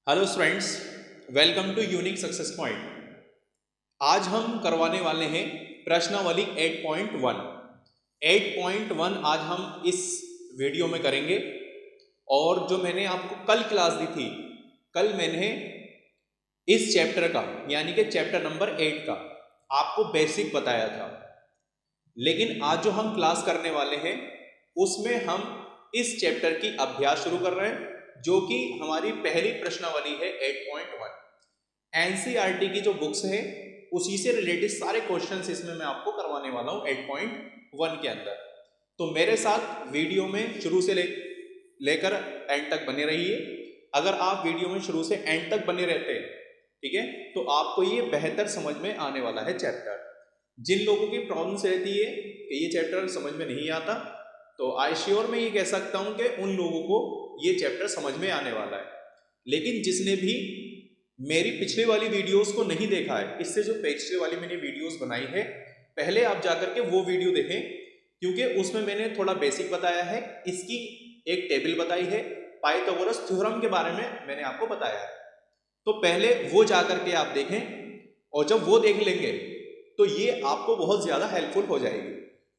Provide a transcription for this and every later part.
Hello students, welcome to unique success point. आज हम करवाने वाले हैं प्रश्नावली 8.1। 8.1 आज हम इस वीडियो में करेंगे। और जो मैंने आपको कल क्लास दी थी, कल मैंने इस चैप्टर का यानी कि चैप्टर नंबर 8 का आपको बेसिक बताया था। लेकिन आज जो हम क्लास करने वाले हैं उसमें हम इस चैप्टर की अभ्यास शुरू कर रहे हैं, जो कि हमारी पहली प्रश्नावली है 8.1। एनसीईआरटी की जो बुक्स है उसी से रिलेटेड सारे क्वेश्चंस इसमें मैं आपको करवाने वाला हूं 8.1 के अंदर। तो मेरे साथ वीडियो में शुरू से लेकर एंड तक बने रहिए। अगर आप वीडियो में शुरू से एंड तक बने रहते हैं, ठीक है, तो आपको ये बेहतर समझ में आने वाला है चैप्टर। जिन लोगों की प्रॉब्लम्स रहती है कि ये चैप्टर समझ में नहीं आता, तो आई श्योर मैं ये कह सकता हूं कि उन लोगों को ये चैप्टर समझ में आने वाला है। लेकिन जिसने भी मेरी पिछले वाली वीडियोस को नहीं देखा है, इससे जो पिछले वाली मैंने वीडियोस बनाई है, पहले आप जाकर के वो वीडियो देखें, क्योंकि उसमें मैंने थोड़ा बेसिक बताया है, इसकी एक टेबल बताई है, पाइथागोरस थ्योरम के बारे में मैंने आपको बताया है। तो पहले वो जाकर के आप देखें, और जब वो देख लेंगे तो ये आपको बहुत ज्यादा हेल्पफुल हो जाएगी।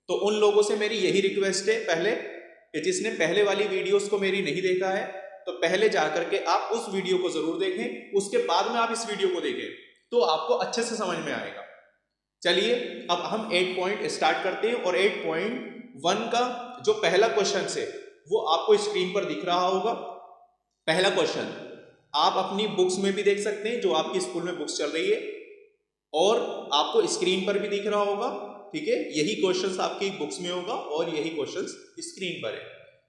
तो उन लोगों से मेरी यही रिक्वेस्ट है पहले कि जिसने पहले वाली वीडियोस को मेरी नहीं देखा है, तो पहले जाकर के आप उस वीडियो को जरूर देखें, उसके बाद में आप इस वीडियो को देखें तो आपको अच्छे से समझ में आएगा। चलिए अब हम 8 पॉइंट स्टार्ट करते हैं। और 8.1 का जो पहला क्वेश्चन है वो आपको स्क्रीन पर दिख रहा होगा। पहला क्वेश्चन आप अपनी बुक्स में भी देख सकते हैं, जो आपकी स्कूल में बुक्स चल रही है, और आपको स्क्रीन पर भी दिख रहा होगा। ठीक है, यही क्वेश्चंस आपकी बुक्स में होगा और यही क्वेश्चंस स्क्रीन पर है।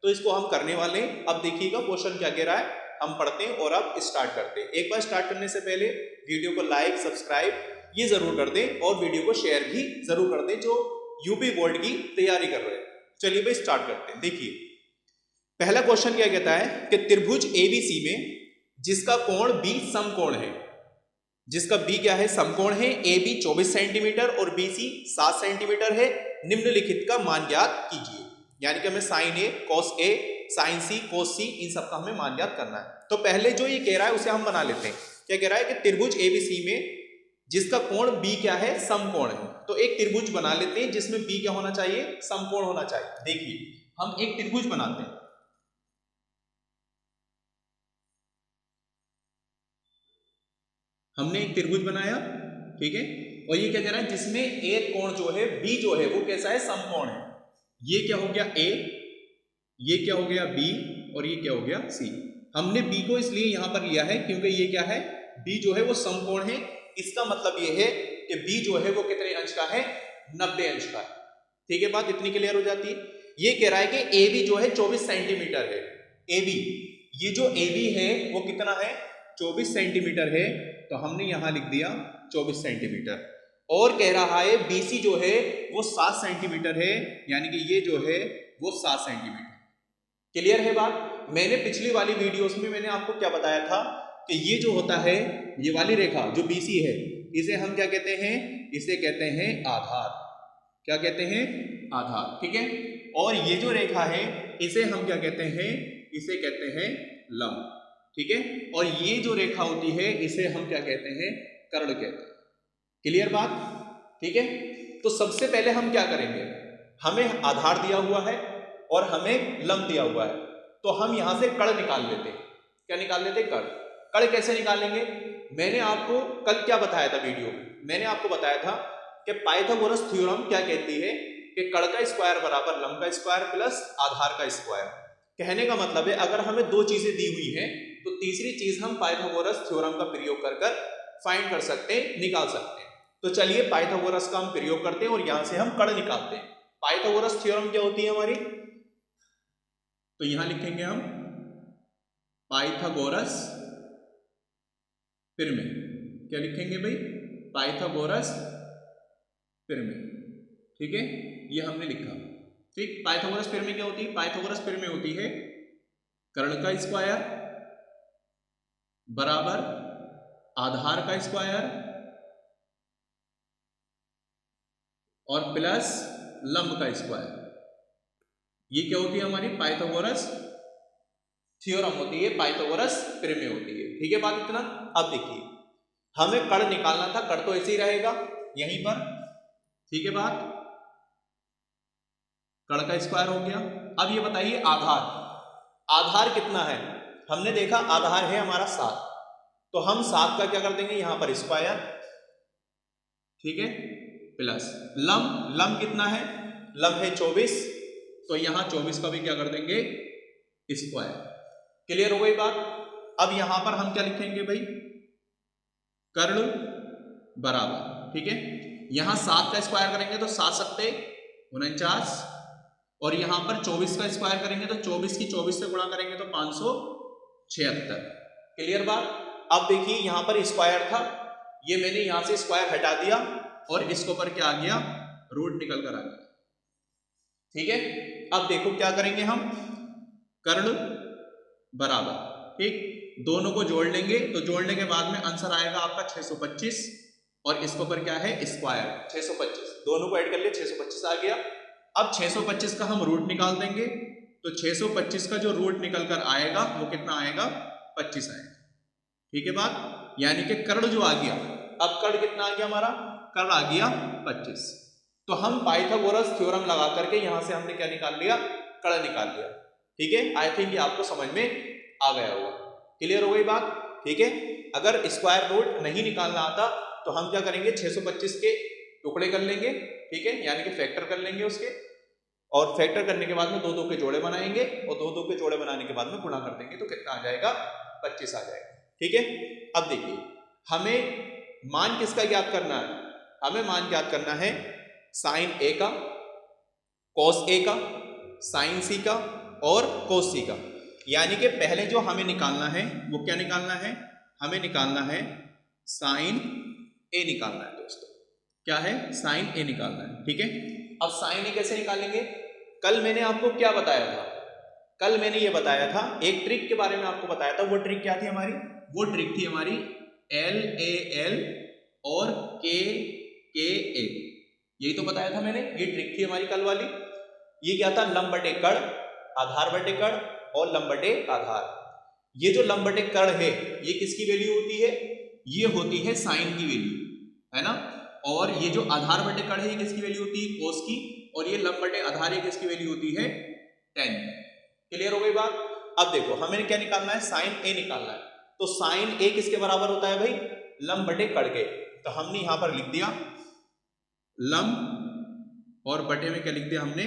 तो इसको हम करने वाले हैं। अब देखिएगा क्वेश्चन क्या कह रहा है, हम पढ़ते हैं और अब स्टार्ट करते हैं। एक बार स्टार्ट करने से पहले वीडियो को लाइक सब्सक्राइब ये जरूर कर दें और वीडियो को शेयर भी जरूर कर दें, जो यूपी बोर्ड की तैयारी कर रहे हैं। चलिए भाई स्टार्ट करते हैं। देखिए पहला क्वेश्चन क्या कहता है कि त्रिभुज एबीसी में जिसका कोण बी समकोण है, जिसका बी क्या है, समकोण है, ए बी 24 सेंटीमीटर और बी सी 7 सेंटीमीटर है, निम्नलिखित का मान ज्ञात कीजिए। यानी कि हमें sign A cos A sign सी कोस सी इन सब का हमें मान ज्ञात करना है। तो पहले जो ये कह रहा है उसे हम बना लेते हैं। क्या कह रहा है कि त्रिभुज एबीसी में जिसका कोण बी क्या है, समकोण है। तो एक त्रिभुज बना लेते हैं जिसमें बी क्या होना चाहिए, समकोण होना चाहिए। देखिए हम एक त्रिभुज बनाते हैं। हमने एक त्रिभुज बनाया, ठीक है, और ये क्या कह रहा है, जिसमें एक कोण जो है बी जो है वो कैसा है, समकोण है। ये क्या हो गया ए, ये क्या हो गया बी, और ये क्या हो गया सी। हमने बी को इसलिए यहां पर लिया है क्योंकि ये क्या है, बी जो है वो समकोण है। इसका मतलब ये है कि बी जो है वो कितने अंश का है, 90 अंश का है। ठीक है, बात इतनी क्लियर हो जाती है। ये कह रहा है कि ए बी जो है 24 सेंटीमीटर है। ए बी, ये जो ए बी है वो कितना है, 24 सेंटीमीटर है। तो हमने यहां लिख दिया 24 सेंटीमीटर। और कह रहा है बीसी जो है वो 7 सेंटीमीटर है, यानी कि ये जो है वो 7 सेंटीमीटर। क्लियर है बात। मैंने पिछली वाली वीडियोस में मैंने आपको क्या बताया था कि ये जो होता है, ये वाली रेखा जो बीसी है, इसे हम क्या कहते हैं, इसे कहते हैं आधार। क्या कहते हैं, आधार। ठीक है, और ये जो रेखा है इसे हम क्या कहते हैं, इसे कहते हैं लंब। ठीक है, और ये जो रेखा होती है इसे हम क्या कहते हैं, कर्ण कहते हैं। क्लियर बात। ठीक है, तो सबसे पहले हम क्या करेंगे, हमें आधार दिया हुआ है और हमें लंब दिया हुआ है, तो हम यहां से कर्ण निकाल लेते हैं। क्या निकाल लेते हैं, कर्ण। कर्ण कैसे निकालेंगे, मैंने आपको कल क्या बताया था वीडियो में, मैंने आपको बताया था कि पाइथागोरस थ्योरम क्या कहती है कि कर्ण का स्क्वायर बराबर लंब का स्क्वायर प्लस आधार का स्क्वायर। कहने का मतलब है अगर हमें दो चीजें दी हुई हैं तो तीसरी चीज हम पाइथागोरस थ्योरम का प्रयोग कर फाइंड कर सकते हैं, निकाल सकते हैं। तो चलिए पाइथागोरस का हम प्रयोग करते हैं और यहां से हम कर्ण निकालते हैं। पाइथागोरस थ्योरम क्या होती है हमारी, तो यहां लिखेंगे हम पाइथागोरस प्रमेय। क्या लिखेंगे भाई, पाइथागोरस प्रमेय। ठीक है, ये हमने लिखा। ठीक, पाइथागोरस प्रमेय क्या होती है, पाइथागोरस प्रमेय होती है कर्ण का स्क्वायर बराबर आधार का स्क्वायर और प्लस लंब का स्क्वायर। ये क्या होती है हमारी पाइथागोरस थ्योरम होती है, पाइथागोरस प्रमेय होती है। ठीक है बात इतना। अब देखिए हमें कड़ निकालना था, कड़ तो ऐसे ही रहेगा यहीं पर। ठीक है बात, कड़ का स्क्वायर हो गया। अब ये बताइए आधार, आधार कितना है? हमने देखा आधार है हमारा 7, तो हम 7 का क्या कर देंगे यहां पर स्क्वायर, ठीक है, प्लस लम कितना है? लम है 24, तो यहां 24 का भी क्या कर देंगे स्क्वायर। क्लियर हो गई बात। अब यहां पर हम क्या लिखेंगे भाई, कर्ण बराबर, ठीक है, यहां 7 का स्क्वायर करेंगे तो 7 सत्ते 49, और यहां पर 24 का स्क्वायर करेंगे तो 24 की 24 से गुणा करेंगे तो 576। क्लियर बात। अब देखिए यहां पर स्क्वायर था, ये मैंने यहां से स्क्वायर हटा दिया और इसके ऊपर क्या आ गया, रूट निकल कर आ गया। ठीक है, अब देखो क्या करेंगे हम, कर्ण बराबर, ठीक, दोनों को जोड़ लेंगे तो जोड़ने के बाद में आंसर आएगा आपका 625, और इसके ऊपर क्या है स्क्वायर 625, दोनों को ऐड कर लिया 625 आ गया। अब 625 का हम रूट निकाल देंगे, तो 625 का जो रूट निकल कर आएगा वो कितना आएगा, 25 आएगा। ठीक है बात, यानी कि कर्ण जो आ गया, अब कर्ण कितना आ गया हमारा, कर्ण आ गया 25। तो हम पाइथागोरस थ्योरम लगा करके यहां से हमने क्या निकाल लिया, कर्ण निकाल लिया। ठीक है, आई थिंक ये आपको समझ में आ गया होगा। क्लियर हो गई बात। ठीक है, अगर स्क्वायर रूट नहीं निकालना आता तो हम क्या करेंगे, 625 के टुकड़े कर लेंगे, ठीक है, यानी कि फैक्टर कर लेंगे उसके, और फैक्टर करने के बाद में 2-2 के जोड़े बनाएंगे, और 2-2 के जोड़े बनाने के बाद में गुणा कर देंगे तो कितना आ जाएगा, 25 आ जाएगा। ठीक है, अब देखिए हमें मान किसका ज्ञात करना है, हमें मान ज्ञात करना है साइन ए का, कॉस ए का, साइन सी का और कोस सी का। यानी कि पहले जो हमें निकालना है वो क्या निकालना है, हमें निकालना है साइन ए निकालना है दोस्तों, क्या है, साइन ए निकालना है। ठीक है, अब साइन ए कैसे निकालेंगे, कल मैंने आपको क्या बताया था, कल मैंने ये बताया था, एक ट्रिक के बारे में आपको बताया था। वो ट्रिक क्या थी हमारी, वो ट्रिक थी हमारी LAL और KKA, यही तो बताया था मैंने, ये ट्रिक थी हमारी कल वाली। ये क्या था, लंब बटे कड़, आधार बटे कड़ और लंब बटे आधार। ये जो लंब बटे कड़ है ये किसकी वैल्यू होती है, ये होती है साइन की वैल्यू, है ना, और ये जो आधार बटे कड़ है ये किसकी वैल्यू होती है, कोस की, और ये लंब बटे आधार ये किसकी वैल्यू होती है, tan। क्लियर हो गई बात। अब देखो हमें क्या निकालना है, साइन ए निकालना है, तो साइन ए किसके बराबर होता है भाई, लंब बटे कड़ के। तो हमने यहां पर लिख दिया लंब, और बटे में क्या लिख दिया हमने,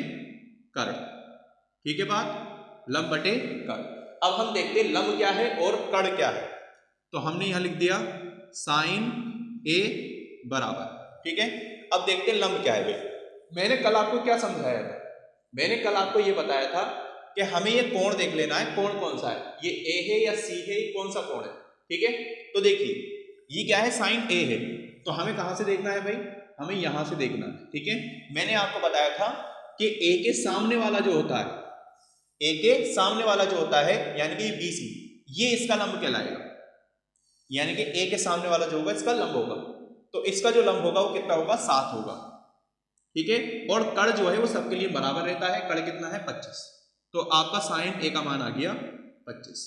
कड़। ठीक है बात, लंब बटे कड़। अब हम देखते हैं लंब क्या है और कड़ क्या है, तो हमने यहां लिख दिया साइन ए बराबर। ठीक है, अब देखते हैं लंब क्या है भाई। मैंने कल आपको क्या समझाया था, मैंने कल आपको ये बताया था कि हमें ये कोण देख लेना है, कोण कौन सा है, ये ए है या सी है, कौन सा कोण है। ठीक है, तो देखिए ये क्या है, साइन ए है, तो हमें कहां से देखना है भाई, हमें यहां से देखना है। ठीक है, मैंने आपको बताया था कि ए के सामने वाला जो होता है, ए के सामने वाला जो होता है यानी कि BC, ये इसका लंब कहलाएगा, यानी कि ए के सामने वाला जो होगा इसका लंब होगा, तो इसका जो लंब होगा वो कितना होगा, 7 होगा। ठीक है, और कड़ जो है वो सबके लिए बराबर रहता है, कड़ कितना है 25, तो आपका साइन ए का मान आ गया 25।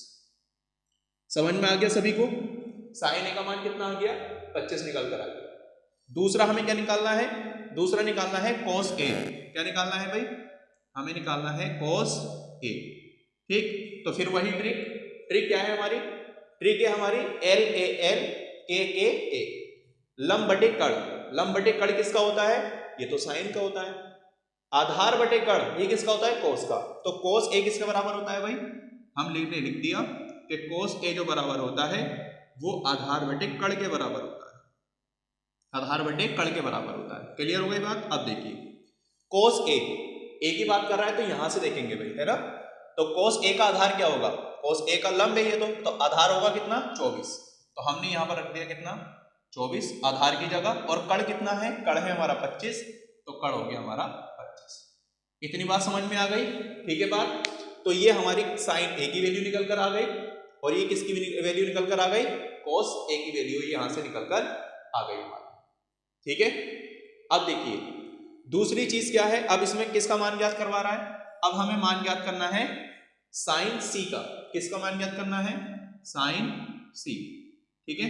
समझ में आ गया सभी को, साइन ए का मान कितना आ गया, 25 निकल कर आ गया। दूसरा हमें क्या निकालना है, दूसरा निकालना है कॉस ए। क्या निकालना है भाई, हमें निकालना है कॉस ए। ठीक, तो फिर वही ट्रिक, ट्रिक क्या है हमारी, ट्रिक है हमारी LAL KKA, लंब बटे कड़। लंब बटे कड़ किसका होता है, ये तो साइन का होता है। आधार बटे कड़ ये किसका होता है, कोस का। तो कोस ए किसके बराबर होता है भाई, हम लिख दिया कि कोस ए जो बराबर होता है वो आधार बटे कड़ के बराबर होता है, आधार बटे कड़ के बराबर होता है। क्लियर हो गई बात। अब देखिए कोस ए की बात कर रहा है तो यहां से देखेंगे भाई, है ना, तो कोस ए का आधार क्या होगा, कोस ए का लंब है ये, तो आधार होगा कितना 24, तो हमने यहां पर रख दिया कितना 24 आधार की जगह, और कड़ कितना है, कड़ है हमारा 25, तो कड़ हो गया हमारा 25। इतनी बात समझ में आ गई। ठीक है बात, तो ये हमारी साइन ए की वैल्यू निकल कर आ गई, और ये किसकी वैल्यू निकल कर आ गई, कोस ए की वैल्यू यहां से निकल कर आ गई हमारी। ठीक है, अब देखिए दूसरी चीज क्या है, अब इसमें किसका मान ज्ञात करवा रहा है, अब हमें मान ज्ञात करना है साइन सी का। किसका मान ज्ञात करना है, साइन सी। ठीक है,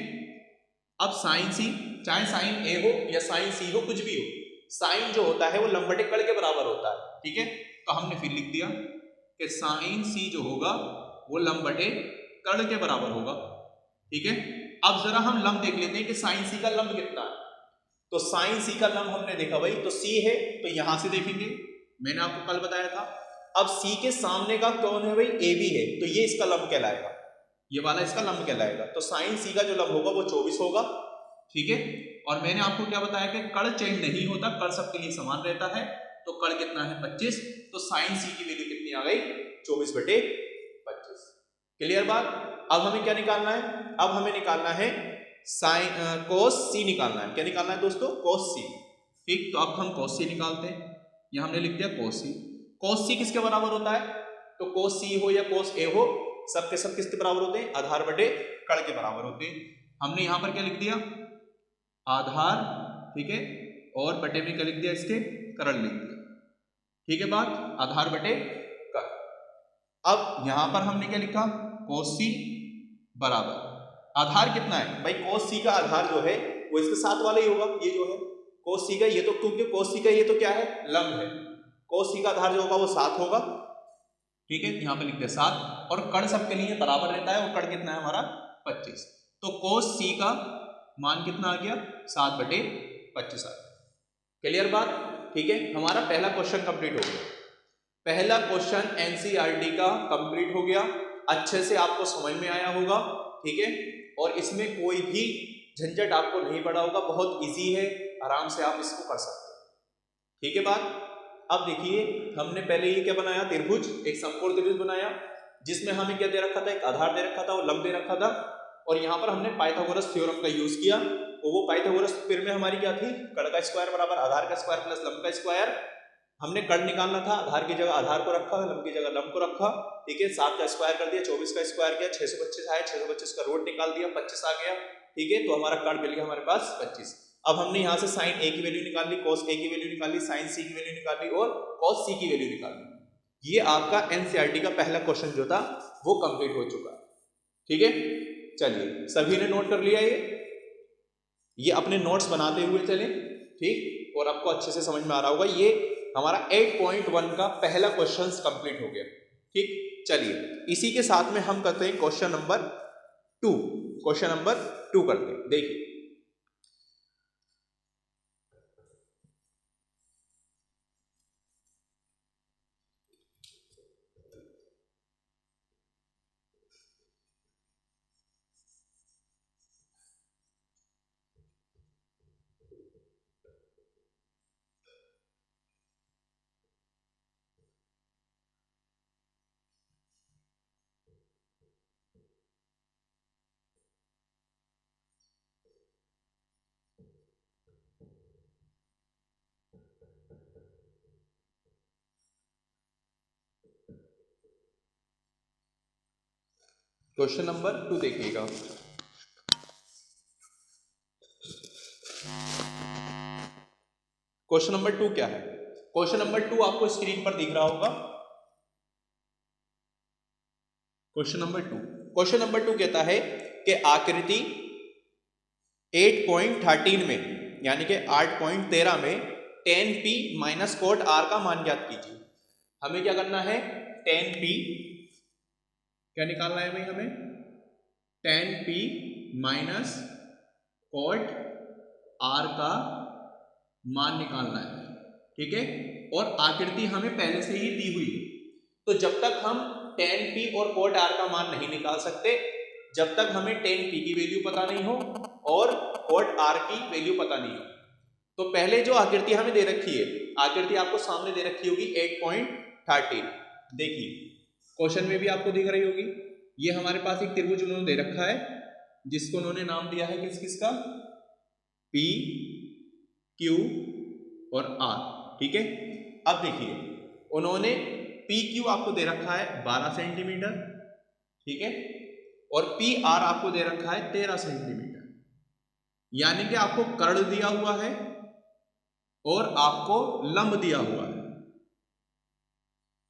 अब साइन सी, चाहे साइन ए हो या साइन सी हो, कुछ भी हो, साइन जो होता है वो लंब बटे कड़ के बराबर होता है। ठीक है, तो हमने फिर लिख दिया कि साइन सी जो होगा वो लंब बटे कड़ के बराबर होगा। ठीक है, अब जरा हम लंब देख लेते हैं कि साइन सी का लंब कितना है। तो साइन सी का लंब हमने देखा भाई, तो सी है तो यहां से देखेंगे, मैंने आपको कल बताया था। अब सी के सामने का कौन है भाई, ए बी है, तो ये इसका लंब कहलाएगा, ये वाला इसका लंब कहलाएगा। तो साइन सी का जो लंब होगा वो 24 होगा। ठीक है, और मैंने आपको क्या बताया कि कड़ चेंज नहीं होता, कड़ सबके लिए समान रहता है। तो कड़ कितना है 25, तो साइन सी की वैल्यू कितनी आ गई 24/25। क्लियर बात। अब हमें क्या निकालना है, अब हमें निकालना है साइन कोस सी निकालना है। क्या निकालना है दोस्तों, कोस सी। ठीक, तो अब हम कोस सी निकालते हैं, यहां हमने लिख दिया कोस सी। कोस सी किसके बराबर होता है, तो कोस सी हो या कोस ए हो, सब के सब किसके बराबर होते हैं, आधार बटे कड़ के बराबर होते हैं। हमने यहां पर क्या लिख दिया, आधार। ठीक है, और बटे में क्या लिख दिया, इसके कड़ लिख दिया। ठीक है बात, आधार बटे कड़। अब यहां पर हमने क्या लिखा, कोस सी बराबर आधार कितना है भाई, कोस सी का आधार जो है वो इसके साथ वाला ही होगा, ये जो है कोस सी का, ये तो क्योंकि कोस सी का ये तो क्या है, लंब है, कोस सी का आधार जो होगा वो 7 होगा। ठीक है, यहां पे लिखते हैं 7, और कड़ सबके लिए बराबर रहता है, और कड़ कितना है हमारा 25। तो कोस सी का मान कितना आ गया, 7/25 आ गया। क्लियर बात। ठीक है, हमारा पहला क्वेश्चन कंप्लीट हो गया, पहला क्वेश्चन एनसीईआरटी का कंप्लीट हो गया, अच्छे से आपको समझ में आया होगा। ठीक है, और इसमें कोई भी झंझट आपको नहीं पड़ा होगा, बहुत इजी है, आराम से आप इसको कर सकते हैं। ठीक है बात। अब देखिए, हमने पहले ये क्या बनाया, त्रिभुज, एक समकोण त्रिभुज बनाया, जिसमें हमें क्या दे रखा था, एक आधार दे रखा था और लंब दे रखा था, और यहाँ पर हमने पाइथागोरस थ्योरम का यूज किया। तो वो पाइथागोरस थ्योरम में हमारी क्या थी, कड़ का स्क्वायर बराबर आधार का स्क्वायर प्लस लंब का स्क्वायर। हमने कड़ निकालना था, आधार की जगह आधार को रखा, लंब की जगह लंब को रखा। ठीक है, 7 का स्क्वायर कर दिया, 24 का स्क्वायर किया, 625 आया, 625 का रूट निकाल दिया, 25 आ गया। ठीक है, तो हमारा कड़ मिल गया हमारे पास 25। अब हमने यहाँ से साइन ए की वैल्यू निकाल ली, कोस ए की वैल्यू निकाल ली, साइन सी की वैल्यू निकाल ली, और कोस सी की वैल्यू निकाल ली। ये आपका एनसीईआरटी का पहला क्वेश्चन जो था वो कंप्लीट हो चुका है। ठीक है, चलिए सभी ने नोट कर लिया, ये अपने नोट्स बनाते हुए चले। ठीक, और आपको अच्छे से समझ में आ रहा होगा, ये हमारा 8.1 का पहला क्वेश्चन कंप्लीट हो गया। ठीक, चलिए इसी के साथ में हम करते हैं क्वेश्चन नंबर 2, क्वेश्चन नंबर 2 करते हैं। देखिए, क्वेश्चन नंबर 2 देखिएगा। क्वेश्चन नंबर 2 क्या है, क्वेश्चन नंबर 2 आपको स्क्रीन पर दिख रहा होगा। क्वेश्चन नंबर 2 कहता है कि आकृति 8.13 में, यानी कि 8.13 में tan p minus cot r का मान ज्ञात कीजिए। हमें क्या करना है, tan p क्या निकालना है भाई, हमें tan p minus cot r का मान निकालना है। ठीक है, और आकृति हमें पहले से ही दी हुई है, तो जब तक हम tan p और cot r का मान नहीं निकाल सकते, जब तक हमें tan p की वैल्यू पता नहीं हो और cot r की वैल्यू पता नहीं हो। तो पहले जो आकृति हमें दे रखी है, आकृति आपको सामने दे रखी होगी 8.13। देखिए क्वेश्चन में भी आपको दिख रही होगी, ये हमारे पास एक त्रिभुज उन्होंने दे रखा है, जिसको उन्होंने नाम दिया है किस किसका, P, Q और R। ठीक है, अब देखिए उन्होंने PQ आपको दे रखा है 12 सेंटीमीटर। ठीक है, और PR आपको दे रखा है 13 सेंटीमीटर, यानी कि आपको कर्ण दिया हुआ है और आपको लंब दिया हुआ है।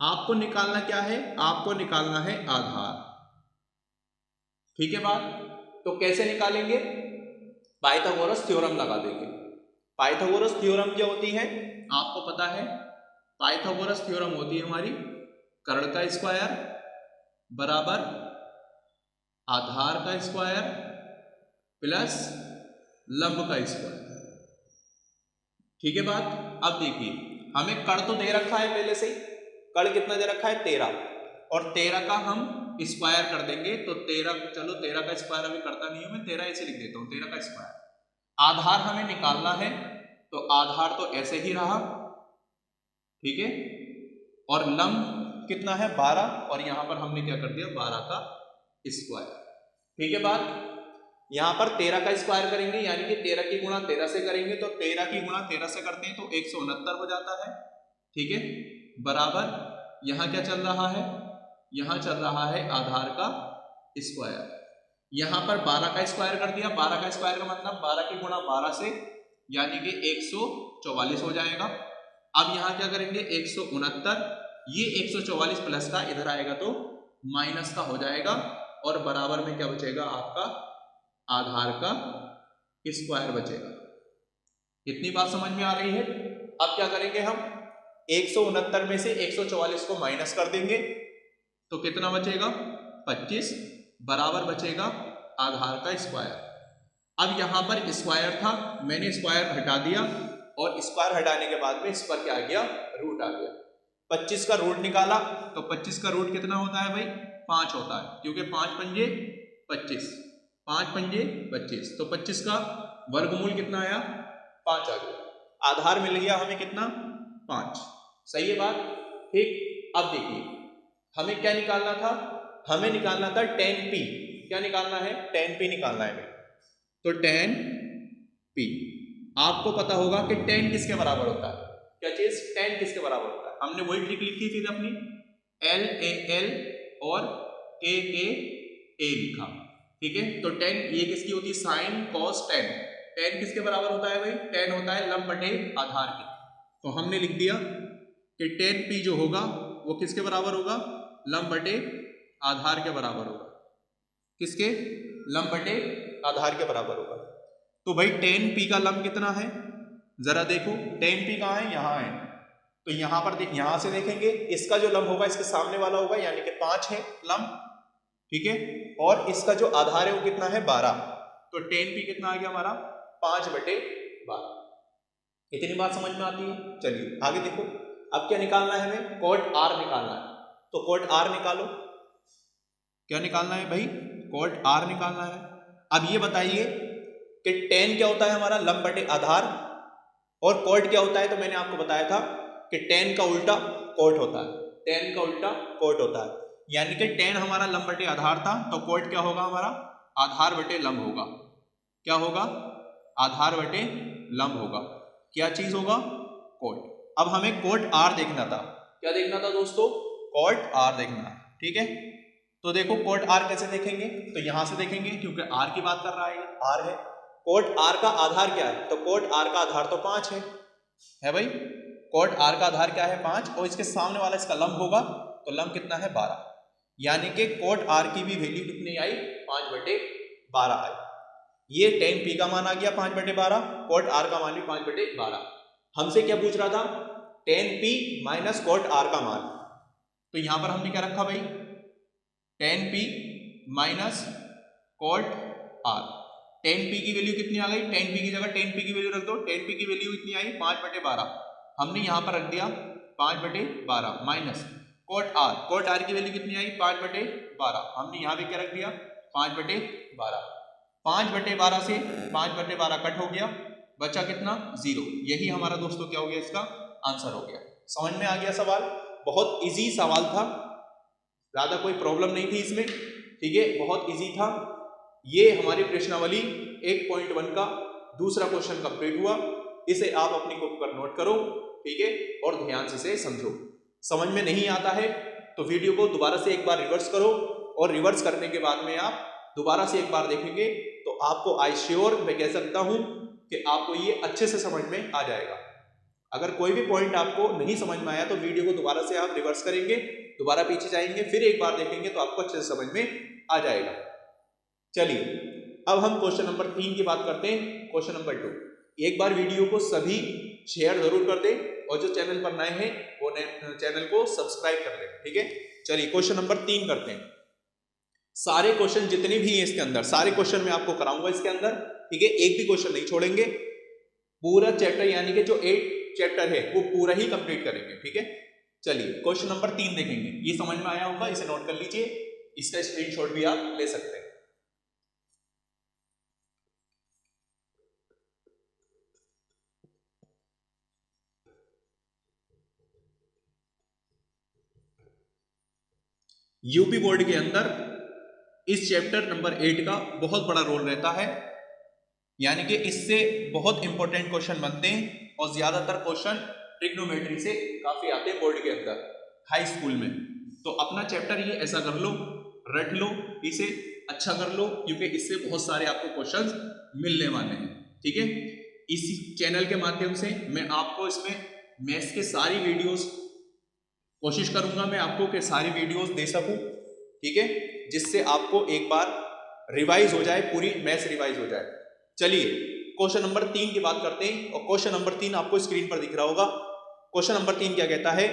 आपको निकालना क्या है, आपको निकालना है आधार। ठीक है बात। तो कैसे निकालेंगे? पाइथागोरस थ्योरम लगा देंगे। पाइथागोरस थ्योरम क्या होती है आपको पता है? पाइथागोरस थ्योरम होती है हमारी कर्ण का स्क्वायर बराबर आधार का स्क्वायर प्लस लंब का स्क्वायर। ठीक है बात। अब देखिए हमें कर्ण तो दे रखा है पहले से ही, कर्ण कितना दे रखा है 13, और 13 का हम स्क्वायर कर देंगे तो 13, चलो 13 का स्क्वायर अभी करता नहीं हूं मैं, 13 ऐसे लिख देता हूं 13 का स्क्वायर। आधार हमें निकालना है तो आधार तो ऐसे ही रहा, ठीक है, और लंब कितना है 12, और यहां पर हमने क्या कर दिया 12 का स्क्वायर। ठीक है बात। यहां पर 13 का स्क्वायर करेंगे यानी कि 13 की गुणा 13 से करेंगे तो 13 की गुणा 13 से करते हैं तो 169 हो जाता है। ठीक है, बराबर यहां क्या चल रहा है? यहां चल रहा है आधार का स्क्वायर। यहां पर 12 का स्क्वायर कर दिया, 12 का स्क्वायर का मतलब 12 की गुणा 12 से यानी कि 144 हो जाएगा। अब यहां क्या करेंगे 169, ये 144 प्लस का इधर आएगा तो माइनस का हो जाएगा, और बराबर में क्या बचेगा आपका आधार का स्क्वायर बचेगा। इतनी बात समझ में आ रही है? अब क्या करेंगे हम 169 में से 144 को माइनस कर देंगे तो कितना बचेगा 25, बराबर बचेगा आधार का स्क्वायर। अब यहां पर स्क्वायर था, मैंने स्क्वायर हटा दिया, और स्क्वायर हटाने के बाद में इस पर क्या आ गया रूट आ गया। 25 का रूट निकाला तो 25 का रूट कितना होता है भाई 5 होता है, क्योंकि 5 पंजे 25, 5 पंजे 25, तो 25 का वर्गमूल कितना आया 5 आ गया। आधार मिल गया हमें कितना 5। सही है बात। ठीक, अब देखिए हमें क्या निकालना था? हमें निकालना था tan p। क्या निकालना है? tan p निकालना है। तो tan p आपको पता होगा कि tan किसके बराबर होता है? क्या चीज? tan किसके बराबर होता है? हमने वही ट्रिक लिखी थी अपनी, L A L और K K A लिखा। ठीक है, तो tan ये किसकी होती है? Sign cos tan। tan किसके बराबर होता है भाई? tan होता है लंब बटे आधार के। तो हमने लिख दिया कि tan p जो होगा वो किसके बराबर होगा? लंब बटे आधार के बराबर होगा। किसके? लंब बटे आधार के बराबर होगा। तो भाई tan p का लंब कितना है? जरा देखो tan p कहाँ है? यहाँ है। तो यहाँ पर यहाँ से देखेंगे इसका जो लंब होगा इसके सामने वाला होगा, यानी कि 5 है लंब। ठीक है, और इसका जो आधार है वो कितना है 12, तो tan p कितना आ गया हमारा 5/12। इतनी बात समझ में आती है? चलिए आगे देखो, अब क्या निकालना है हमें? cot r निकालना है। तो cot r निकालो। क्या निकालना है भाई? cot r निकालना है। अब ये बताइए कि tan क्या होता है हमारा? लंब बटे आधार, और cot क्या होता है? तो मैंने आपको बताया था कि tan का उल्टा cot होता है, tan का उल्टा cot होता है, यानी कि tan हमारा लंब बटे आधार था तो cot क्या होगा हमारा? आधार बटे लंब होगा। क्या होगा? आधार बटे लंब होगा। क्या चीज होगा? cot। अब हमें cot r देखना था। क्या देखना था दोस्तों? cot r देखना है। ठीक है, तो देखो cot r कैसे देखेंगे? तो यहां से देखेंगे क्योंकि r की बात कर रहा है, r है। cot r का आधार क्या है? तो cot r का आधार तो 5 है भाई। cot r का आधार क्या है 5, और इसके सामने वाला इसका लंब होगा, तो लंब कितना है 12, यानी कि cot r की भी वैल्यू कितनी आई 5/12 आई। ये tan p का मान आ गया 5/12, cot r का मान भी 5/12। हमसे क्या पूछ रहा था? tan p minus cot r का मान। तो यहां पर हमने क्या रखा भाई? tan p minus cot r। tan p की वैल्यू कितनी आ गई? tan p की जगह tan p की वैल्यू रख दो। tan p की वैल्यू इतनी आई 5/12, हमने यहां पर रख दिया 5/12 minus cot r। cot r की वैल्यू कितनी आई 5/12, हमने यहां पे क्या रख दिया 5/12। 5/12 से 5/12 कट हो गया, बचा कितना 0। यही हमारा दोस्तों क्या हो गया? इसका आंसर हो गया। समझ में आ गया सवाल? बहुत इजी सवाल था, ज्यादा कोई प्रॉब्लम नहीं थी इसमें। ठीक है, बहुत इजी था। ये हमारी प्रश्नावली 8.1 का दूसरा क्वेश्चन कंप्लीट हुआ। इसे आप अपनी बुक पर नोट करो, ठीक है, और ध्यान से इसे समझो। समझ में नहीं आता है तो वीडियो को दोबारा से एक बार रिवर्स करो, और रिवर्स करने के बाद में आप दोबारा से एक बार देखेंगे तो आपको आई श्योर मैं कह सकता हूं कि आपको ये अच्छे से समझ में आ जाएगा। अगर कोई भी पॉइंट आपको नहीं समझ में आया तो वीडियो को दोबारा से आप रिवर्स करेंगे, दोबारा पीछे जाएंगे, फिर एक बार देखेंगे तो आपको अच्छे से समझ में आ जाएगा। चलिए अब हम क्वेश्चन नंबर 3 की बात करते हैं। क्वेश्चन नंबर 2, एक बार वीडियो को सभी शेयर जरूर कर दें और जो चैनल पर नए हैं वो चैनल को सब्सक्राइब कर लें, ठीक है। चलिए क्वेश्चन नंबर 3 करते हैं। सारे क्वेश्चन जितने भी हैं इसके अंदर, सारे क्वेश्चन मैं आपको कराऊंगा इसके अंदर, ठीक है। एक भी क्वेश्चन नहीं छोड़ेंगे, पूरा चैप्टर यानी कि जो 8 चैप्टर है वो पूरा ही कंप्लीट करेंगे, ठीक है। चलिए क्वेश्चन नंबर 3 देखेंगे। ये समझ में आया होगा, इसे नोट कर लीजिए, इसका स्क्रीनशॉट भी आप ले सकते हैं। यूपी बोर्ड के अंदर इस चैप्टर नंबर 8 का बहुत बड़ा रोल रहता है, यानी कि इससे बहुत इंपॉर्टेंट क्वेश्चन बनते हैं और ज्यादातर क्वेश्चन ट्रिग्नोमेट्री से काफी आते हैं बोर्ड के अंदर हाई स्कूल में। तो अपना चैप्टर ये ऐसा कर लो, रट लो, इसे अच्छा कर लो, क्योंकि इससे बहुत सारे आपको क्वेश्चंस मिलने वाले हैं, ठीक है। इसी चैनल के माध्यम से मैं आपको इसमें मैथ्स के सारी वीडियोस कोशिश करूंगा मैं आपको कि सारी वीडियोस दे सकूं, ठीक है, जिससे आपको एक बार रिवाइज हो जाए, पूरी मैथ्स रिवाइज हो जाए। चलिए क्वेश्चन नंबर 3 की बात करते हैं और क्वेश्चन नंबर 3 आपको स्क्रीन पर दिख रहा होगा। क्वेश्चन नंबर 3 क्या कहता है,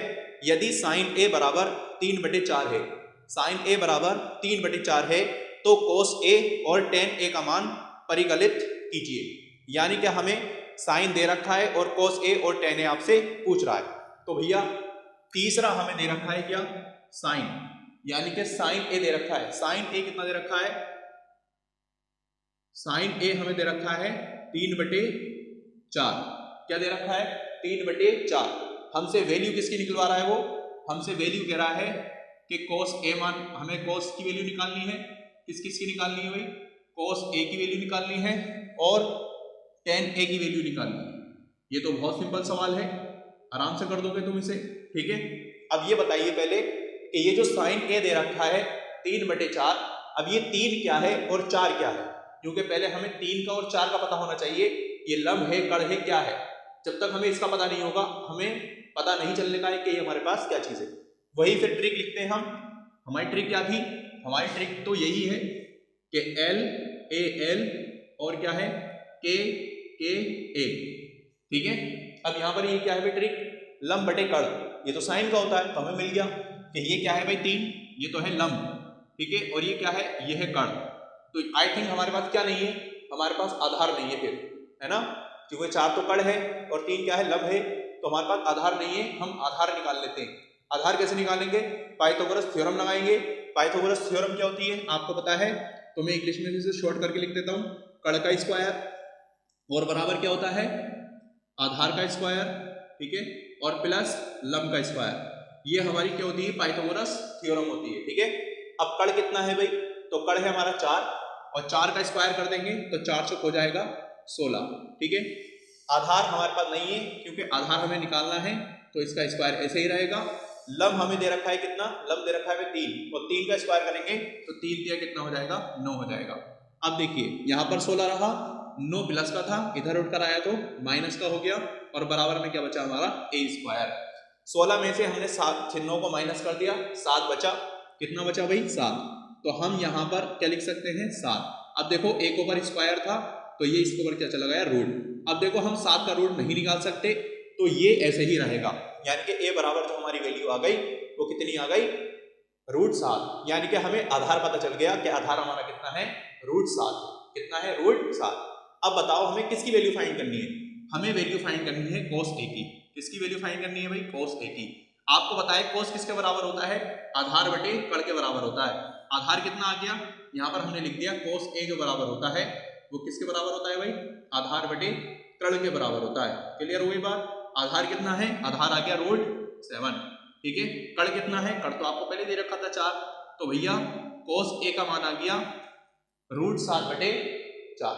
यदि साइन ए बराबर 3/4 है, साइन ए बराबर 3/4 है तो कोस ए और टेन ए का मान परिकलित कीजिए। यानी कि हमें साइन दे रखा है और कोस ए और टेन ए आपसे पूछ रहा है। तो भैया तीसरा हमें दे रखा है क्या, साइन, यानी कि साइन ए दे रखा है। साइन ए कितना दे रखा है, साइन ए हमें दे रखा है 3/4। क्या दे रखा है, 3/4। हमसे वैल्यू किसकी निकलवा रहा है, वो हमसे वैल्यू कह रहा है कि कोस ए मान, हमें कोस की वैल्यू निकालनी है। किस किस की निकालनी है भाई, कोस ए की वैल्यू निकालनी है और टेन ए की वैल्यू निकालनी है। ये तो बहुत सिंपल सवाल है, आराम से कर दोगे तुम इसे, ठीक है। अब ये बताइए पहले कि ये जो साइन ए दे रखा है 3/4, अब ये 3 क्या है और 4 क्या है, क्योंकि पहले हमें 3 का और 4 का पता होना चाहिए। ये लंब है, कड़ है, क्या है। जब तक हमें इसका पता नहीं होगा, हमें पता नहीं चलने का है कि ये हमारे पास क्या चीज़ है। वही फिर ट्रिक लिखते हैं हम। हमारी ट्रिक क्या थी, हमारी ट्रिक तो यही है कि एल ए एल और क्या है के ए, ठीक है। अब यहाँ पर ये क्या है भाई ट्रिक, लंब बटे कड़। ये तो साइन का होता है तो हमें मिल गया कि ये क्या है भाई 3, ये तो है लंब, ठीक है, और ये क्या है, ये है कड़। तो आई थिंक हमारे पास क्या नहीं है, हमारे पास आधार नहीं है फिर, है ना, क्योंकि 4 तो कड़ है और 3 क्या है, लंब है। तो हमारे पास आधार नहीं है, हम आधार निकाल लेते हैं। आधार कैसे निकालेंगे, पाइथागोरस थ्योरम लगाएंगे। पाइथागोरस थ्योरम क्या होती है आपको पता है, तो मैं इंग्लिश में इसे शॉर्ट करके लिख देता हूँ, कड़ का स्क्वायर और बराबर क्या होता है, आधार का स्क्वायर, ठीक है, और प्लस लंब का स्क्वायर। ये हमारी क्या होती है, पाइथागोरस थ्योरम होती है, ठीक है। अब कड़ कितना है भाई, तो कड़ है हमारा 4 और 4 का स्क्वायर कर देंगे तो 4 चौक हो जाएगा 16, ठीक है। आधार हमारे पास नहीं है क्योंकि आधार हमें निकालना है, तो इसका स्क्वायर ऐसे ही रहेगा। लंब हमें दे रखा है कितना, लंब दे रखा है 3 और 3 का स्क्वायर करेंगे तो 3 दिया कितना हो जाएगा, 9 हो जाएगा। अब देखिए यहाँ पर 16 रहा, 9 प्लस का था, इधर उठकर आया तो माइनस का हो गया और बराबर में क्या बचा हमारा ए स्क्वायर। 16 में से हमने 9 को माइनस कर दिया, 7 बचा। कितना बचा भाई, 7। तो हम यहाँ पर क्या लिख सकते हैं, 7। अब देखो एक ऊपर स्क्वायर था तो ये इसके ऊपर क्या चला गया, रूट। अब देखो हम 7 का रूट नहीं निकाल सकते तो ये ऐसे ही रहेगा, यानी कि a बराबर जो हमारी वैल्यू आ गई वो कितनी आ गई, √7। यानी कि हमें आधार पता चल गया कि आधार हमारा कितना है, √7। कितना है, √7। अब बताओ हमें किसकी वैल्यू फाइंड करनी है, हमें वैल्यू फाइंड करनी है cos a की। किसकी वैल्यू फाइंड करनी है भाई, cos a की। आपको पता है cos किसके बराबर होता है, आधार बटे कड़ के बराबर होता है। आधार कितना आ गया, यहाँ पर हमने लिख दिया cos a जो बराबर होता है वो किसके बराबर होता है भाई, आधार बटे कड़ के बराबर होता है। क्लियर हो गई बात। आधार कितना है, आधार आ गया √7, ठीक है। कड़ कितना है, कड़ तो आपको पहले दे रखा था 4, तो भैया cos a का मान आ गया √7/4।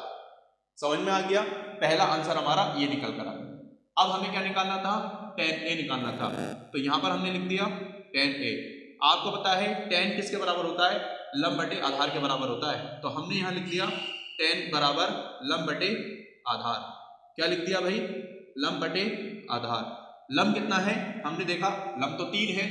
समझ में आ गया, पहला आंसर हमारा ये निकल कर आ गया। अब हमें क्या निकालना था, tan a निकालना था, तो यहाँ पर हमने लिख दिया tan a। आपको पता है tan किसके बराबर होता है, लंब बटे आधार के बराबर होता है, तो हमने यहाँ लिख दिया tan बराबर लंब बटे आधार। क्या लिख दिया भाई, लंब बटे आधार। लंब कितना है, हमने देखा लंब तो 3 है,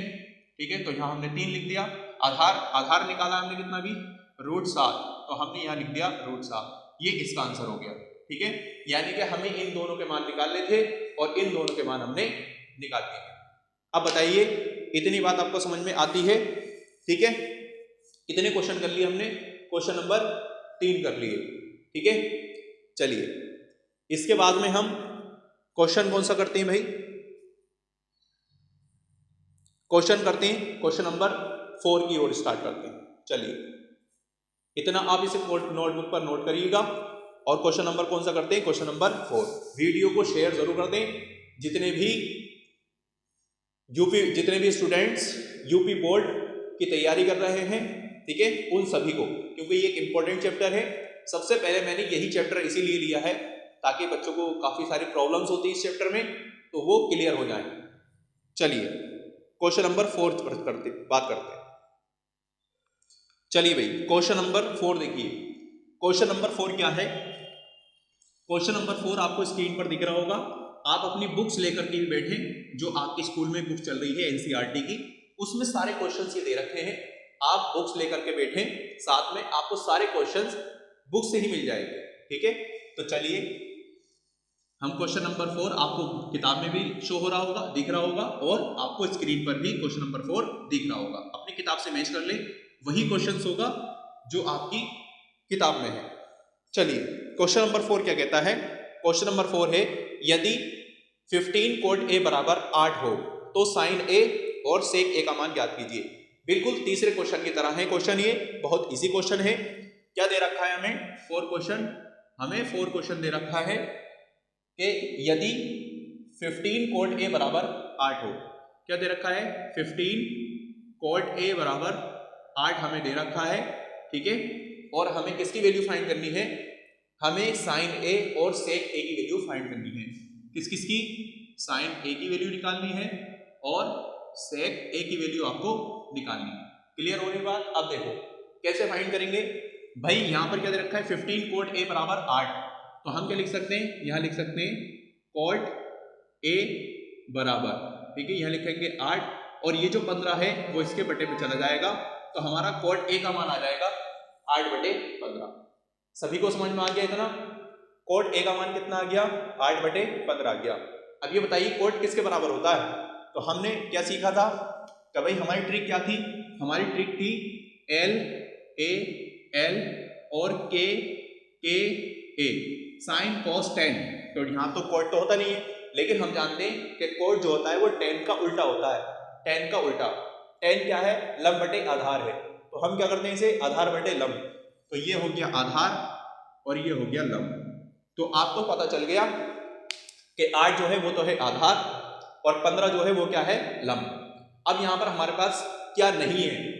ठीक है, तो यहाँ हमने 3 लिख दिया। आधार, आधार निकाला हमने कितना भी, √7, तो हमने यहाँ लिख दिया √7, ये इसका आंसर हो गया। ठीक है, यानी कि हमें इन दोनों के मान निकालने थे और इन दोनों के मान हमने निकाल दिए। अब बताइए, इतनी बात आपको समझ में आती है? ठीक है, कितने क्वेश्चन कर लिए हमने? क्वेश्चन नंबर 3 कर लिए। ठीक है, चलिए इसके बाद में हम क्वेश्चन कौन सा करते हैं भाई? क्वेश्चन करते हैं क्वेश्चन नंबर 4 की ओर स्टार्ट करते हैं। चलिए, इतना आप इसे नोटबुक पर नोट करिएगा। और क्वेश्चन नंबर कौन सा करते हैं? Question number 4। वीडियो को शेयर जरूर कर दें, जितने भी स्टूडेंट्स यूपी बोर्ड की तैयारी कर रहे हैं, ठीक है, उन सभी को, क्योंकि ये एक इंपॉर्टेंट चैप्टर है। सबसे पहले मैंने यही चैप्टर इसीलिए लिया है ताकि बच्चों को काफी सारी प्रॉब्लम्स होती है इस चैप्टर में, तो वो क्लियर हो जाए। चलिए क्वेश्चन नंबर 4 पर बात करते हैं। चलिए भाई, क्वेश्चन नंबर 4 देखिए। क्वेश्चन नंबर 4 क्या है? क्वेश्चन नंबर 4 आपको स्क्रीन पर दिख रहा होगा। आप अपनी बुक्स लेकर के बैठे, जो आपके स्कूल में बुक चल रही है एनसीईआरटी की, उसमें सारे क्वेश्चंस ये दे रखे हैं। आप बुक्स लेकर के बैठे, साथ में आपको सारे क्वेश्चंस बुक से ही मिल जाएंगे। ठीक है, तो चलिए हम क्वेश्चन नंबर 4 आपको किताब में भी शो हो रहा होगा, दिख रहा होगा, और आपको स्क्रीन पर भी क्वेश्चन नंबर 4 दिख रहा होगा। अपनी किताब से मैच कर ले, वही क्वेश्चंस होगा जो आपकी किताब में है। चलिए क्वेश्चन नंबर 4 क्या कहता है? क्वेश्चन नंबर 4 है, यदि 15 कोट ए बराबर 8 हो तो साइन ए और सेक ए का मान ज्ञात कीजिए। बिल्कुल तीसरे क्वेश्चन की तरह है क्वेश्चन, ये बहुत इजी क्वेश्चन है। क्या दे रखा है हमें? 4 क्वेश्चन दे रखा है कि यदि 15 कोट ए बराबर 8 हो। क्या दे रखा है? 15 कोट ए बराबर 8 हमें दे रखा है। ठीक है, और हमें किसकी वैल्यू फाइंड करनी है? हमें साइन ए और सेक ए की वैल्यू फाइंड करनी है। किसकी? साइन ए की वैल्यू निकालनी है और सेक ए की वैल्यू आपको निकालनी है। क्लियर हो रही बात? अब देखो कैसे फाइंड करेंगे भाई। यहां पर क्या दे रखा है? 15 कोट ए बराबर 8, तो हम क्या लिख सकते हैं? यहां लिख सकते हैं कोट ए बराबर, ठीक है, यहां लिखेंगे 8, और ये जो 15 है वो इसके बटे पे चला जाएगा, तो हमारा कोट ए का मान आ जाएगा 8/15। सभी को समझ में आ गया इतना? कोट ए का मान कितना आ गया? 8/15 आ गया। अब ये बताइए कोट किसके बराबर होता है? तो हमने क्या सीखा था कि भाई हमारी ट्रिक क्या थी? हमारी ट्रिक थी एल ए एल और के ए, साइन कॉस टेन। तो यहाँ तो कोट तो होता नहीं है, लेकिन हम जानते हैं कि कोट जो होता है वो टेन का उल्टा होता है। टेन का उल्टा, टेन क्या है? लंब बटे आधार है। तो हम क्या करते हैं इसे? आधार बटे लंब। तो ये हो गया आधार और ये हो गया लंब। तो आपको पता चल गया कि 8 जो है वो तो है आधार और 15 जो है वो क्या है? लंब। अब यहाँ पर हमारे पास क्या नहीं है?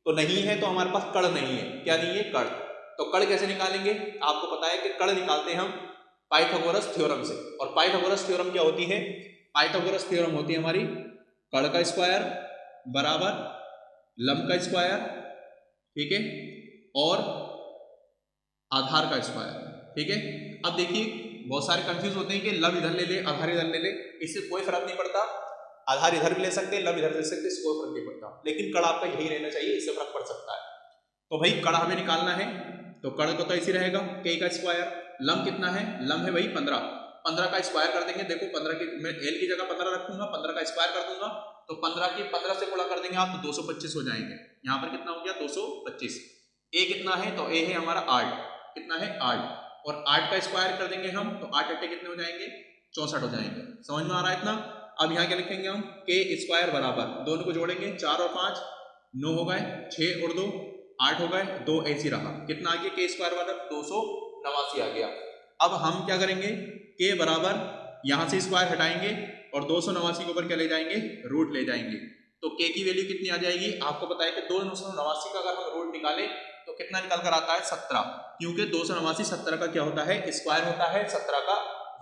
तो नहीं है तो हमारे पास कड़ नहीं है। क्या नहीं है? कड़। तो कड़ कैसे निकालेंगे? आपको पता है कि कड़ निकालते हैं हम पाइथागोरस थ्योरम से। और पाइथागोरस थ्योरम क्या होती है? पाइथागोरस थ्योरम होती है हमारी कड़ का स्क्वायर बराबर लंब का स्क्वायर, ठीक है, और आधार का स्क्वायर। ठीक है, अब देखिए बहुत सारे कंफ्यूज होते हैं कि लंब इधर ले ले, आधार इधर ले ले, इससे कोई फर्क नहीं पड़ता। आधार इधर भी ले सकते हैं, लंब इधर ले सकते हैं, इससे कोई फर्क नहीं पड़ता, लेकिन कड़ आपका यही रहना चाहिए, इससे फर्क पड़ सकता है। तो भाई कड़ हमें निकालना है, तो कड़ तो ऐसे रहेगा के का स्क्वायर। लंब कितना है? लंब है भाई 15, 15 का स्क्वायर कर देंगे। देखो 15 की मैं एल की जगह 15 रखूंगा, 15 का स्क्वायर कर दूंगा, तो 15 से गुणा कर देंगे आप तो 225 हो जाएंगे। यहाँ पर कितना हो गया? 225। ए कितना है? तो ए है हमारा 8। कितना है? 8, और 8 का स्क्वायर कर देंगे हम तो 8 8 कितने हो जाएंगे? 64 हो जाएंगे। समझ में आ रहा है इतना? अब यहाँ क्या लिखेंगे हम? के स्क्वायर बराबर, दोनों को जोड़ेंगे, 4 और 5 9 हो गए, 6 और 2 8 हो गए, 2 ऐसी रहा। कितना आ गया? के स्क्वायर बराबर 289 आ गया। अब हम क्या करेंगे? के बराबर यहाँ से स्क्वायर हटाएंगे और 289 के ऊपर क्या ले जाएंगे? रूट ले जाएंगे। तो के की वैल्यू कितनी आ जाएगी? आपको पता है कि 289 का अगर हम रूट निकालें तो कितना निकल कर आता है? 17, क्योंकि 289 17 का क्या होता है? स्क्वायर होता है, 17 का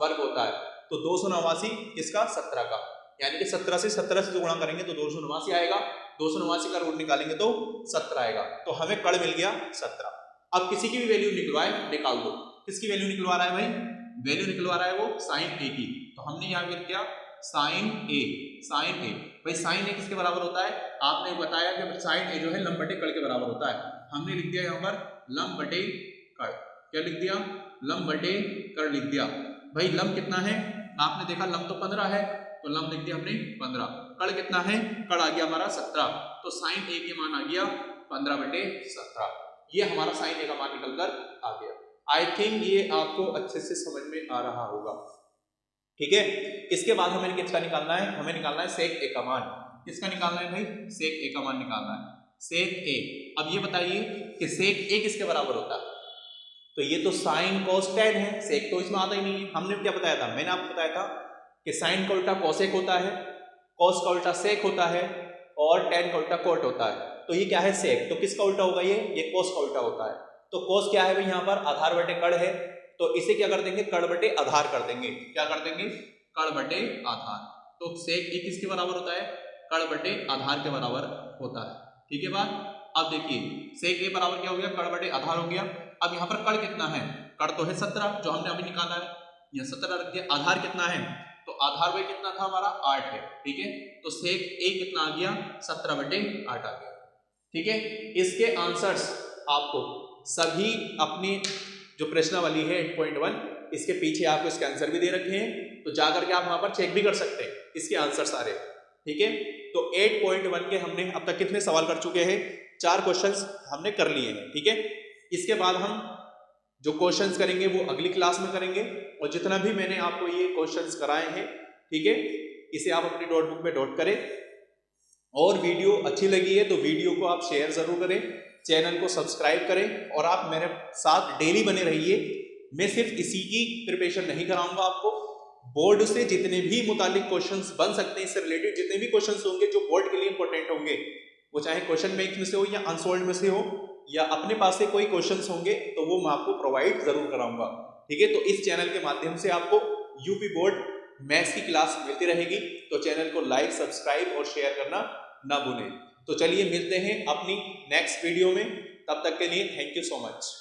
वर्ग होता है। तो 289 किसका? 17 का, यानी कि 17 से गुणा करेंगे तो 289 आएगा, 289 का रूट निकालेंगे तो 17 आएगा। तो हमें कड़ मिल गया 17। अब किसी की भी वैल्यू निकाल दो। किसकी वैल्यू निकलवा रहा है भाई? वैल्यू निकलवा रहा है वो साइन ए की। तो हमने यहाँ लिख दिया साइन ए। भाई साइन ए किसके बराबर होता है? आपने बताया कि साइन ए जो है लंब बटे कड़ के बराबर होता है। हमने लिख दिया यहाँ पर लम बटे कड़, क्या लिख दिया, लम बटे कड़ लिख दिया। भाई लम कितना है, आपने देखा लम तो 15 है, तो लम लिख दिया हमने 15। कड़ कितना है, कड़ आ गया हमारा 17, तो साइन ए के मान आ गया 15 बटे 17। ये हमारा साइन ए का मान निकल कर आ गया। आई थिंक ये आपको अच्छे से समझ में आ रहा होगा, ठीक है। इसके बाद हमें किसका निकालना है, हमें निकालना है सेक ए का मान। किसका निकालना है भाई, सेक ए का मान निकालना है, सेक ए। अब ये बताइए कि सेक ए किसके बराबर होता है, तो ये तो साइन कोस टेन है, सेक तो इसमें आता ही नहीं है। हमने क्या बताया था, मैंने आपको बताया था कि साइन का उल्टा कोसेक होता है, कोस का उल्टा सेक होता है और टेन का उल्टा कोट होता है। तो ये क्या है, सेक, तो किसका उल्टा होगा, ये कोस का उल्टा होता है। तो कोस क्या है भाई, यहाँ पर आधार बटे कड़ है, तो इसे क्या कर देंगे, कड़ बटे आधार कर देंगे। क्या कर देंगे, कड़ बटे आधार। तो सेक ए किसके बराबर होता है, कड़ बटे आधार के बराबर होता है, ठीक है बात। अब देखिए सेक ए बराबर क्या हो गया, कड़ बटे आधार हो गया। अब यहाँ पर कड़ कितना है, कड़ तो है 17 जो हमने अभी निकाला है, यह 17 रख दिया। आधार कितना है, तो आधार भाई कितना था हमारा 8 है, ठीक है। तो सेक ए कितना आ गया, 17 बटे 8 आ गया, ठीक है। इसके आंसर्स आपको सभी अपनी जो प्रश्नावली है 8.1, इसके पीछे आपको इसके आंसर भी दे रखे हैं, तो जाकर के आप वहां पर चेक भी कर सकते हैं इसके आंसर सारे, ठीक है। तो 8.1 के हमने अब तक कितने सवाल कर चुके हैं, 4 क्वेश्चंस हमने कर लिए हैं, ठीक है। इसके बाद हम जो क्वेश्चंस करेंगे वो अगली क्लास में करेंगे, और जितना भी मैंने आपको ये क्वेश्चंस कराए हैं, ठीक है, इसे आप अपनी नोटबुक में नोट करें। और वीडियो अच्छी लगी है तो वीडियो को आप शेयर जरूर करें, चैनल को सब्सक्राइब करें, और आप मेरे साथ डेली बने रहिए। मैं सिर्फ इसी की प्रिपरेशन नहीं कराऊंगा आपको, बोर्ड से जितने भी मुतालिक क्वेश्चंस बन सकते हैं, इससे रिलेटेड जितने भी क्वेश्चंस होंगे जो बोर्ड के लिए इंपॉर्टेंट होंगे, वो चाहे क्वेश्चन बैंक में से हो या अनसोल्ड में से हो या अपने पास से कोई क्वेश्चंस होंगे, तो वो मैं आपको प्रोवाइड जरूर कराऊंगा, ठीक है। तो इस चैनल के माध्यम से आपको यूपी बोर्ड मैथ्स की क्लास मिलती रहेगी, तो चैनल को लाइक, सब्सक्राइब और शेयर करना ना भूलें। तो चलिए मिलते हैं अपनी नेक्स्ट वीडियो में, तब तक के लिए थैंक यू सो मच।